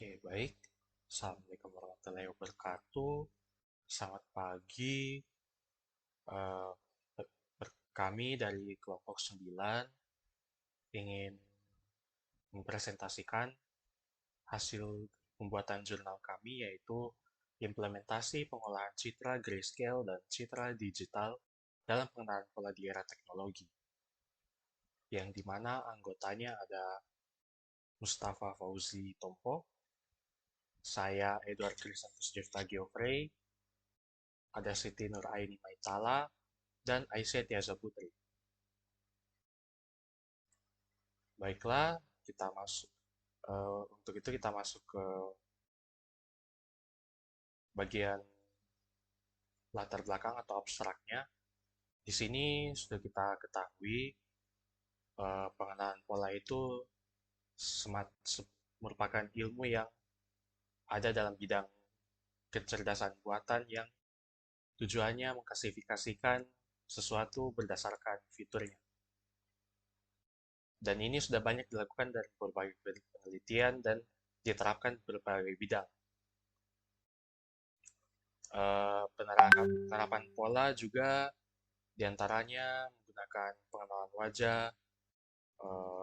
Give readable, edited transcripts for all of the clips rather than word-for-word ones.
Oke, baik. Assalamualaikum warahmatullahi wabarakatuh. Selamat pagi. Eh, Kami dari kelompok 9 ingin mempresentasikan hasil pembuatan jurnal kami, yaitu implementasi pengolahan citra grayscale dan citra digital dalam pengenalan pola di era teknologi, yang dimana anggotanya ada Mustafa Fauzi Tompo, saya Edward Krisantus Jefta Geoffrey, ada Siti Nuraini Maitala, dan Aisyah Tiaza Putri. Baiklah, kita masuk. Untuk itu kita masuk ke bagian latar belakang atau abstraknya. Di sini sudah kita ketahui pengenalan pola itu merupakan ilmu yang ada dalam bidang kecerdasan buatan yang tujuannya mengklasifikasikan sesuatu berdasarkan fiturnya. Dan ini sudah banyak dilakukan dari berbagai penelitian dan diterapkan di berbagai bidang. Penerapan pola juga diantaranya menggunakan pengenalan wajah,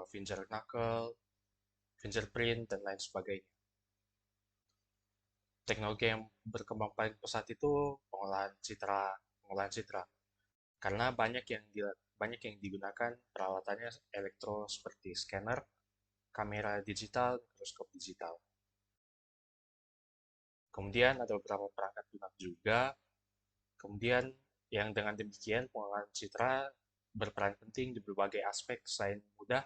finger knuckle, fingerprint, dan lain sebagainya. Teknologi yang berkembang paling pesat itu pengolahan citra, karena banyak yang digunakan peralatannya elektro seperti scanner, kamera digital, mikroskop digital. Kemudian ada beberapa perangkat lunak juga. Kemudian yang dengan demikian pengolahan citra berperan penting di berbagai aspek. Selain mudah,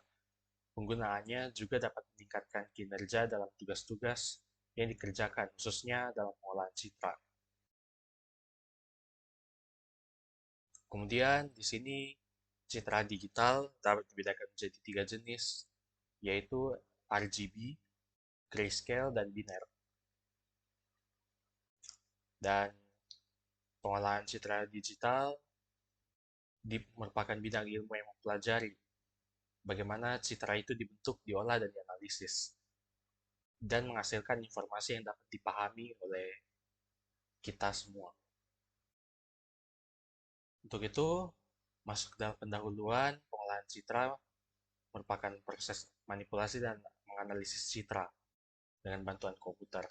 penggunaannya juga dapat meningkatkan kinerja dalam tugas-tugas yang dikerjakan, khususnya dalam pengolahan citra. Kemudian di sini citra digital dapat dibedakan menjadi 3 jenis, yaitu RGB, grayscale, dan biner. Dan pengolahan citra digital merupakan bidang ilmu yang mempelajari bagaimana citra itu dibentuk, diolah, dan dianalisis, dan menghasilkan informasi yang dapat dipahami oleh kita semua. Untuk itu, masuk dalam pendahuluan, pengolahan citra merupakan proses manipulasi dan menganalisis citra dengan bantuan komputer.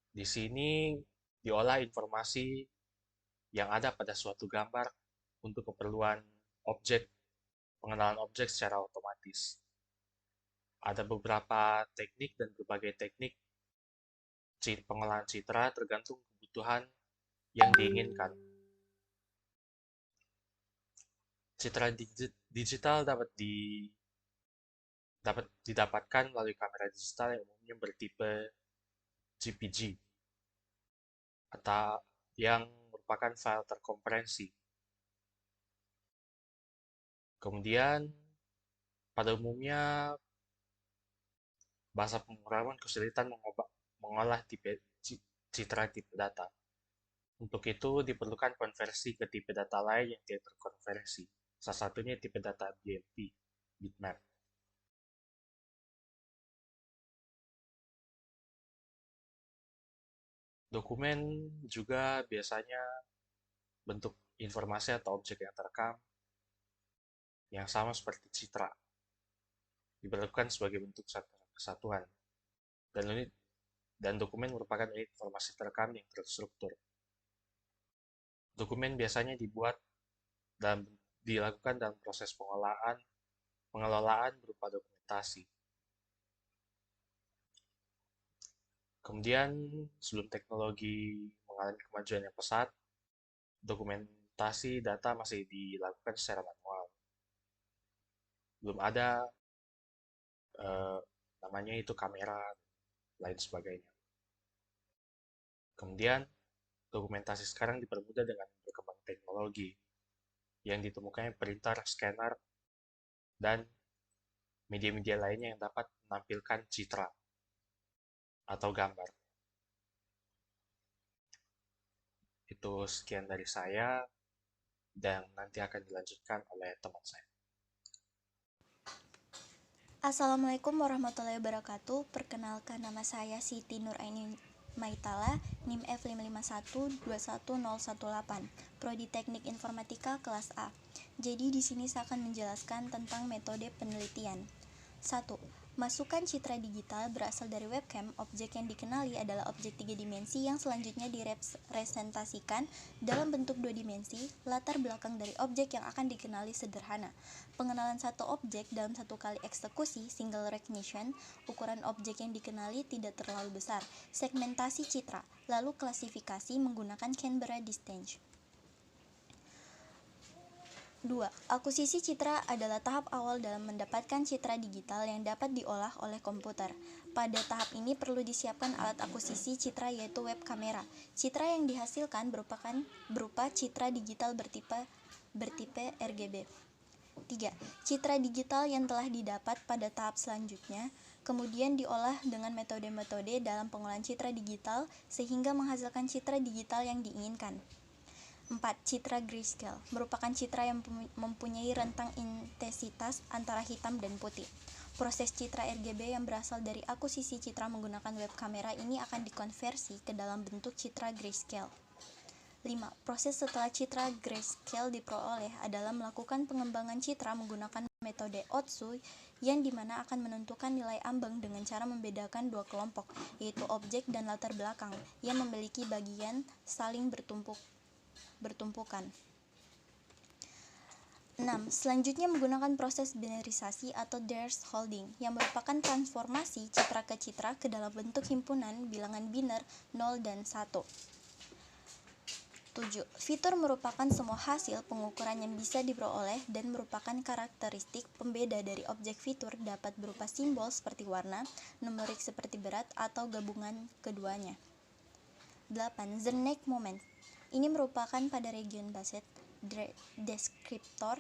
Di sini diolah informasi yang ada pada suatu gambar untuk keperluan pengenalan objek secara otomatis. Ada beberapa teknik dan berbagai teknik pengolahan citra tergantung kebutuhan yang diinginkan. Citra digital dapat didapatkan melalui kamera digital yang umumnya bertipe JPG atau yang merupakan file terkompresi. Kemudian pada umumnya bahasa pemrograman kesulitan mengolah citra tipe data. Untuk itu diperlukan konversi ke tipe data lain yang tidak terkonversi. Salah satunya tipe data BMP, bitmap. Dokumen juga biasanya bentuk informasi atau objek yang terekam yang sama seperti citra, diperlukan sebagai bentuk kesatuan. Dan dokumen merupakan unit informasi terekam yang terstruktur. Dokumen biasanya dilakukan dalam proses pengelolaan berupa dokumentasi. Kemudian, sebelum teknologi mengalami kemajuan yang pesat, dokumentasi data masih dilakukan secara manual. Belum ada namanya itu kamera, lain sebagainya. Kemudian, dokumentasi sekarang dipermudah dengan berkembang teknologi yang ditemukannya printer, scanner, dan media-media lainnya yang dapat menampilkan citra atau gambar. Itu sekian dari saya, dan nanti akan dilanjutkan oleh teman saya. Assalamualaikum warahmatullahi wabarakatuh. Perkenalkan, nama saya Siti Nuraini Maitala, NIM F551210118, Prodi Teknik Informatika kelas A. Jadi di sini saya akan menjelaskan tentang metode penelitian. 1. Masukan citra digital berasal dari webcam. Objek yang dikenali adalah objek 3 dimensi yang selanjutnya direpresentasikan dalam bentuk 2 dimensi. Latar belakang dari objek yang akan dikenali sederhana. Pengenalan satu objek dalam satu kali eksekusi, single recognition. Ukuran objek yang dikenali tidak terlalu besar. Segmentasi citra, lalu klasifikasi menggunakan Canberra Distance. 2. Akuisisi citra adalah tahap awal dalam mendapatkan citra digital yang dapat diolah oleh komputer. Pada tahap ini perlu disiapkan alat akuisisi citra yaitu web kamera. Citra yang dihasilkan berupa citra digital bertipe RGB. 3. Citra digital yang telah didapat pada tahap selanjutnya kemudian diolah dengan metode-metode dalam pengolahan citra digital sehingga menghasilkan citra digital yang diinginkan. 4. Citra grayscale merupakan citra yang mempunyai rentang intensitas antara hitam dan putih. Proses citra RGB yang berasal dari akuisisi citra menggunakan web kamera ini akan dikonversi ke dalam bentuk citra grayscale. 5. Proses setelah citra grayscale diperoleh adalah melakukan pengembangan citra menggunakan metode Otsu yang dimana akan menentukan nilai ambang dengan cara membedakan dua kelompok, yaitu objek dan latar belakang, yang memiliki bagian saling bertumpukan. 6. Selanjutnya menggunakan proses binarisasi atau thresholding yang merupakan transformasi citra ke citra ke dalam bentuk himpunan bilangan biner 0 dan 1. 7. Fitur merupakan semua hasil pengukuran yang bisa diperoleh dan merupakan karakteristik pembeda dari objek fitur dapat berupa simbol seperti warna, numerik seperti berat, atau gabungan keduanya. 8. Zernike moment. Ini merupakan pada region based deskriptor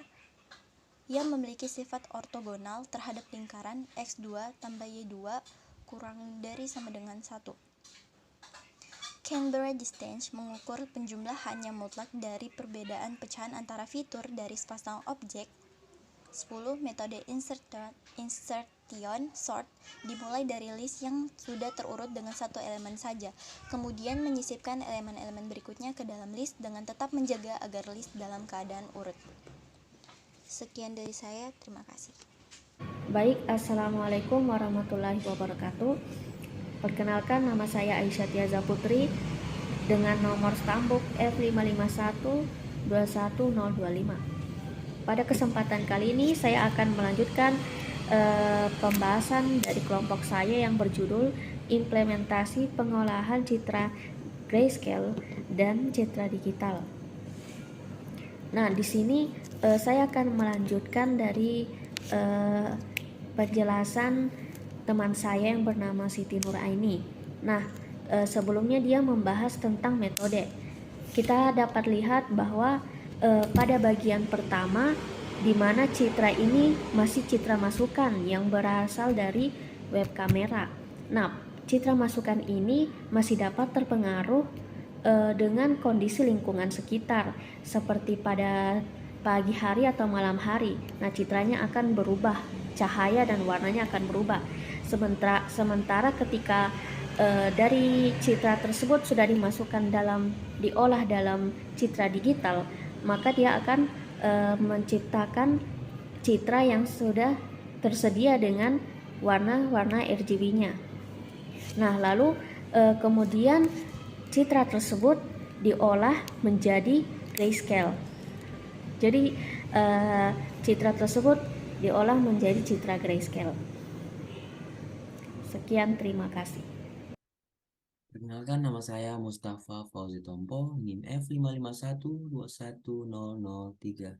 yang memiliki sifat ortogonal terhadap lingkaran X2 tambah Y2 kurang dari sama dengan 1. Canberra Distance mengukur penjumlahan yang mutlak dari perbedaan pecahan antara fitur dari sepasang objek. 10. Metode insertion sort dimulai dari list yang sudah terurut dengan satu elemen saja, kemudian menyisipkan elemen-elemen berikutnya ke dalam list dengan tetap menjaga agar list dalam keadaan urut. Sekian dari saya, terima kasih. Baik, Assalamualaikum warahmatullahi wabarakatuh. Perkenalkan, nama saya Aisyah Tiaza Putri dengan nomor stambuk F551-21025. Pada kesempatan kali ini saya akan melanjutkan pembahasan dari kelompok saya yang berjudul Implementasi Pengolahan Citra Grayscale dan Citra Digital. Nah, di sini saya akan melanjutkan dari penjelasan teman saya yang bernama Siti Nuraini. Nah, sebelumnya dia membahas tentang metode. Kita dapat lihat bahwa pada bagian pertama di mana citra ini masih citra masukan yang berasal dari web kamera. Nah, citra masukan ini masih dapat terpengaruh dengan kondisi lingkungan sekitar seperti pada pagi hari atau malam hari. Nah, citranya akan berubah, cahaya dan warnanya akan berubah. Sementara ketika dari citra tersebut sudah diolah dalam citra digital, maka dia akan menciptakan citra yang sudah tersedia dengan warna-warna RGB-nya. Nah, lalu kemudian citra tersebut diolah menjadi grayscale. Jadi citra tersebut diolah menjadi citra grayscale. Sekian, terima kasih. Perkenalkan, nama saya Mustafa Fauzi Tompo, NIM F551-21003.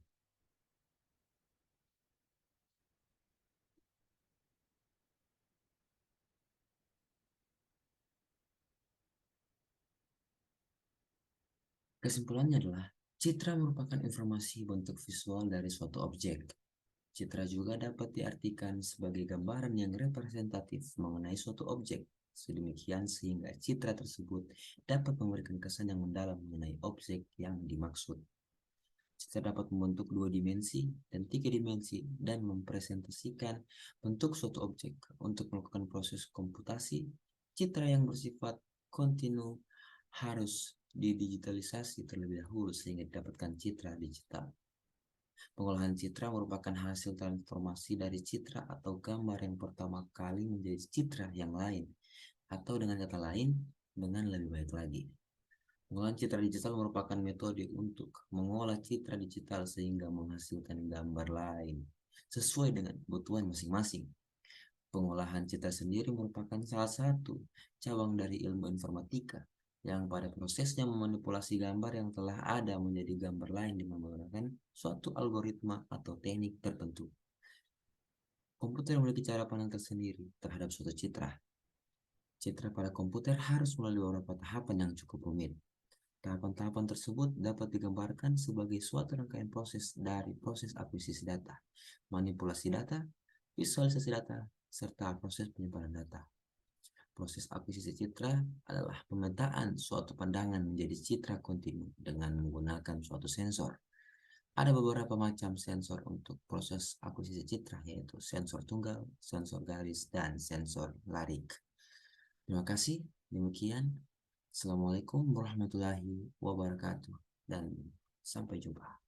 Kesimpulannya adalah, citra merupakan informasi bentuk visual dari suatu objek. Citra juga dapat diartikan sebagai gambaran yang representatif mengenai suatu objek, sedemikian sehingga citra tersebut dapat memberikan kesan yang mendalam mengenai objek yang dimaksud. Citra dapat membentuk 2 dimensi dan 3 dimensi dan mempresentasikan bentuk suatu objek. Untuk melakukan proses komputasi, citra yang bersifat kontinu harus didigitalisasi terlebih dahulu sehingga didapatkan citra digital. Pengolahan citra merupakan hasil transformasi dari citra atau gambar yang pertama kali menjadi citra yang lain, atau dengan kata lain, dengan lebih baik lagi. Pengolahan citra digital merupakan metode untuk mengolah citra digital sehingga menghasilkan gambar lain sesuai dengan kebutuhan masing-masing. Pengolahan citra sendiri merupakan salah satu cabang dari ilmu informatika yang pada prosesnya memanipulasi gambar yang telah ada menjadi gambar lain dengan menggunakan suatu algoritma atau teknik tertentu. Komputer memiliki cara pandang tersendiri terhadap suatu citra. Citra pada komputer harus melalui beberapa tahapan yang cukup rumit. Tahapan-tahapan tersebut dapat digambarkan sebagai suatu rangkaian proses dari proses akuisisi data, manipulasi data, visualisasi data, serta proses penyimpanan data. Proses akuisisi citra adalah pemetaan suatu pandangan menjadi citra kontinu dengan menggunakan suatu sensor. Ada beberapa macam sensor untuk proses akuisisi citra, yaitu sensor tunggal, sensor garis, dan sensor larik. Terima kasih. Demikian. Assalamualaikum warahmatullahi wabarakatuh dan sampai jumpa.